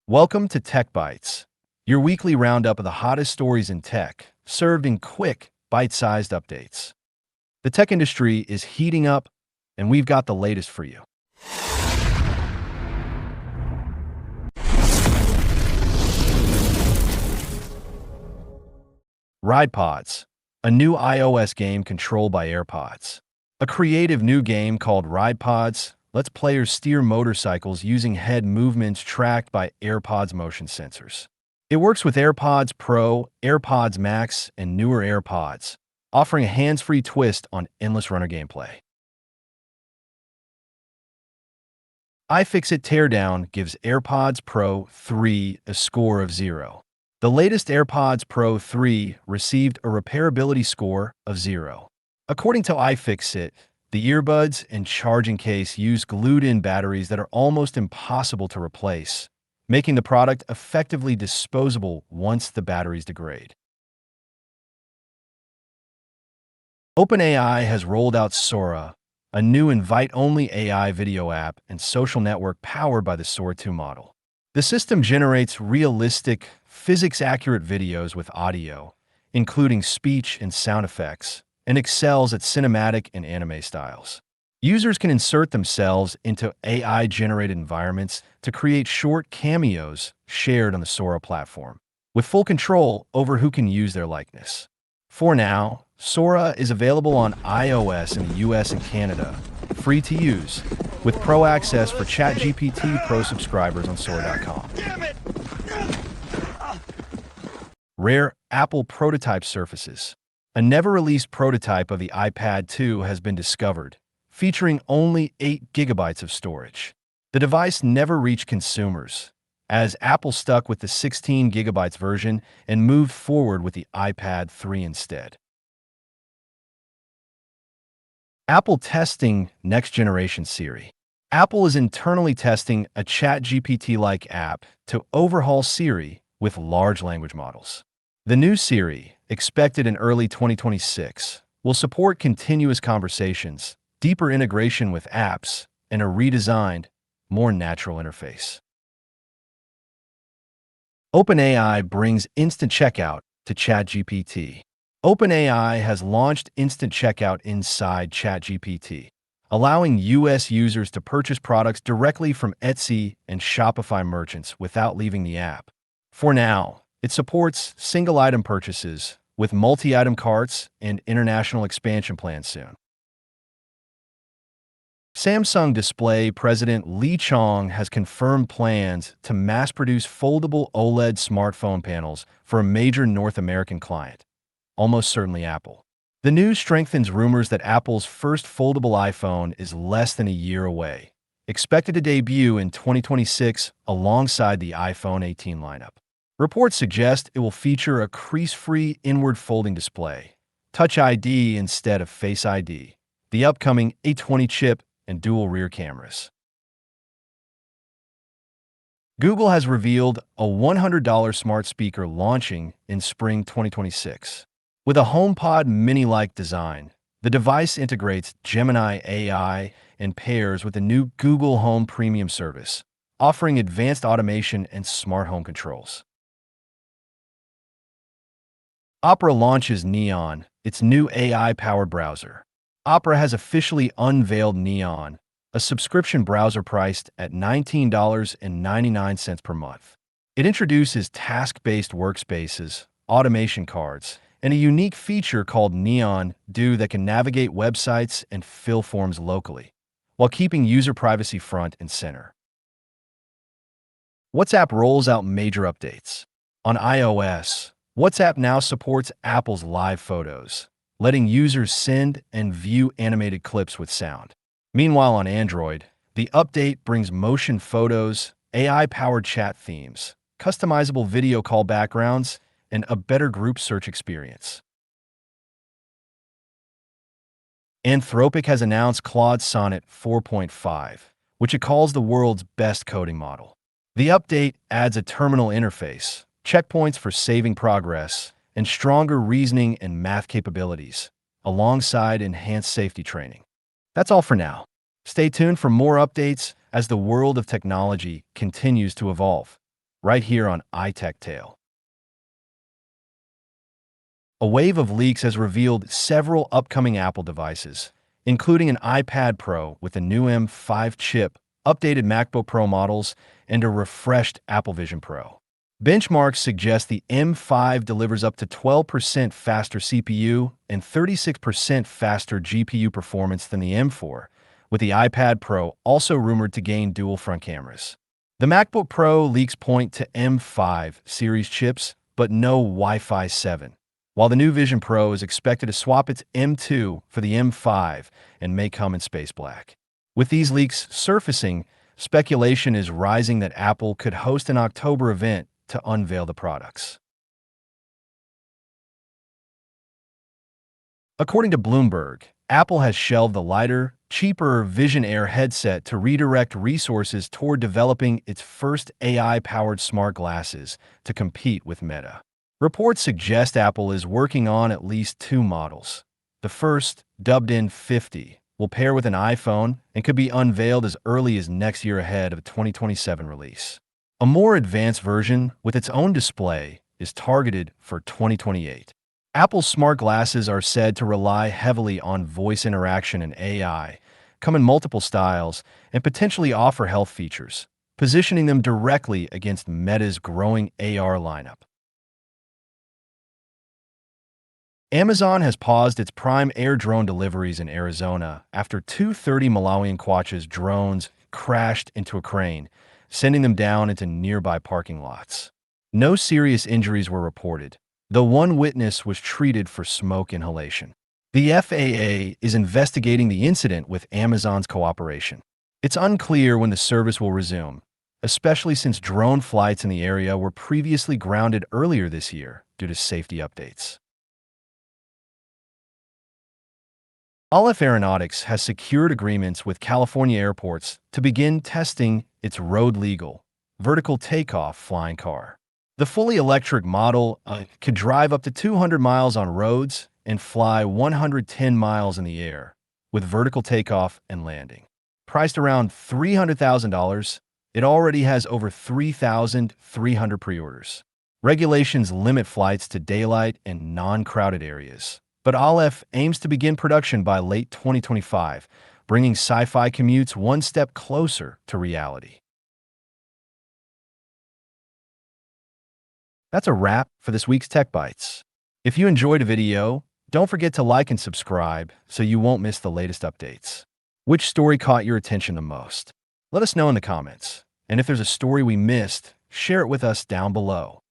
Welcome to Tech Bites, your weekly roundup of the hottest stories in tech, served in quick, bite-sized updates. The tech industry is heating up, and we've got the latest for you. RidePods, a new iOS game controlled by AirPods. A creative new game called RidePods lets players steer motorcycles using head movements tracked by AirPods motion sensors. It works with AirPods Pro, AirPods Max, and newer AirPods, offering a hands-free twist on endless runner gameplay. iFixit Teardown gives AirPods Pro 3 a score of 0. The latest AirPods Pro 3 received a repairability score of 0. According to iFixit, the earbuds and charging case use glued-in batteries that are almost impossible to replace, making the product effectively disposable once the batteries degrade. OpenAI has rolled out Sora, a new invite-only AI video app and social network powered by the Sora 2 model. The system generates realistic, physics-accurate videos with audio, including speech and sound effects, and excels at cinematic and anime styles. Users can insert themselves into AI-generated environments to create short cameos shared on the Sora platform, with full control over who can use their likeness. For now, Sora is available on iOS in the US and Canada, free to use, with Pro access for ChatGPT Pro subscribers on Sora.com. Rare Apple prototype surfaces. A never-released prototype of the iPad 2 has been discovered, featuring only 8 gigabytes of storage. The device never reached consumers, as Apple stuck with the 16 gigabytes version and moved forward with the iPad 3 instead. Apple testing next-generation Siri. Apple is internally testing a ChatGPT-like app to overhaul Siri with large language models. The new Siri, expected in early 2026, will support continuous conversations, deeper integration with apps, and a redesigned, more natural interface. OpenAI brings instant checkout to ChatGPT. OpenAI has launched instant checkout inside ChatGPT, allowing U.S. users to purchase products directly from Etsy and Shopify merchants without leaving the app. For now, it supports single-item purchases with multi-item carts and international expansion plans soon. Samsung Display President Lee Chong has confirmed plans to mass-produce foldable OLED smartphone panels for a major North American client, almost certainly Apple. The news strengthens rumors that Apple's first foldable iPhone is less than a year away, expected to debut in 2026 alongside the iPhone 18 lineup. Reports suggest it will feature a crease-free inward folding display, Touch ID instead of Face ID, the upcoming A20 chip, and dual rear cameras. Google has revealed a $100 smart speaker launching in spring 2026. With a HomePod mini-like design, the device integrates Gemini AI and pairs with the new Google Home Premium service, offering advanced automation and smart home controls. Opera launches Neon, its new AI-powered browser. Opera has officially unveiled Neon, a subscription browser priced at $19.99 per month. It introduces task-based workspaces, automation cards, and a unique feature called Neon Do that can navigate websites and fill forms locally, while keeping user privacy front and center. WhatsApp rolls out major updates. On iOS, WhatsApp now supports Apple's Live Photos, letting users send and view animated clips with sound. Meanwhile, on Android, the update brings motion photos, AI-powered chat themes, customizable video call backgrounds, and a better group search experience. Anthropic has announced Claude Sonnet 4.5, which it calls the world's best coding model. The update adds a terminal interface, checkpoints for saving progress, and stronger reasoning and math capabilities, alongside enhanced safety training. That's all for now. Stay tuned for more updates as the world of technology continues to evolve. right here on iTech-Tale. A wave of leaks has revealed several upcoming Apple devices, including an iPad Pro with a new M5 chip, updated MacBook Pro models, and a refreshed Apple Vision Pro. Benchmarks suggest the M5 delivers up to 12% faster CPU and 36% faster GPU performance than the M4, with the iPad Pro also rumored to gain dual front cameras. The MacBook Pro leaks point to M5 series chips, but no Wi-Fi 7, while the new Vision Pro is expected to swap its M2 for the M5 and may come in space black. With these leaks surfacing, speculation is rising that Apple could host an October event to unveil the products. According to Bloomberg, Apple has shelved the lighter, cheaper Vision Air headset to redirect resources toward developing its first AI-powered smart glasses to compete with Meta. Reports suggest Apple is working on at least two models. The first, dubbed N50, will pair with an iPhone and could be unveiled as early as next year ahead of a 2027 release. A more advanced version, with its own display, is targeted for 2028. Apple's smart glasses are said to rely heavily on voice interaction and AI, come in multiple styles, and potentially offer health features, positioning them directly against Meta's growing AR lineup. Amazon has paused its Prime Air drone deliveries in Arizona after two 30 Malawian Kwacha's drones crashed into a crane, sending them down into nearby parking lots. No serious injuries were reported, though one witness was treated for smoke inhalation. The FAA is investigating the incident with Amazon's cooperation. It's unclear when the service will resume, especially since drone flights in the area were previously grounded earlier this year due to safety updates. Aleph Aeronautics has secured agreements with California airports to begin testing its road-legal, vertical takeoff flying car. The fully electric model could drive up to 200 miles on roads and fly 110 miles in the air, with vertical takeoff and landing. Priced around $300,000, it already has over 3,300 pre-orders. Regulations limit flights to daylight and non-crowded areas, but Aleph aims to begin production by late 2025, bringing sci-fi commutes one step closer to reality. That's a wrap for this week's Tech Bites. If you enjoyed the video, don't forget to like and subscribe so you won't miss the latest updates. Which story caught your attention the most? Let us know in the comments. And if there's a story we missed, share it with us down below.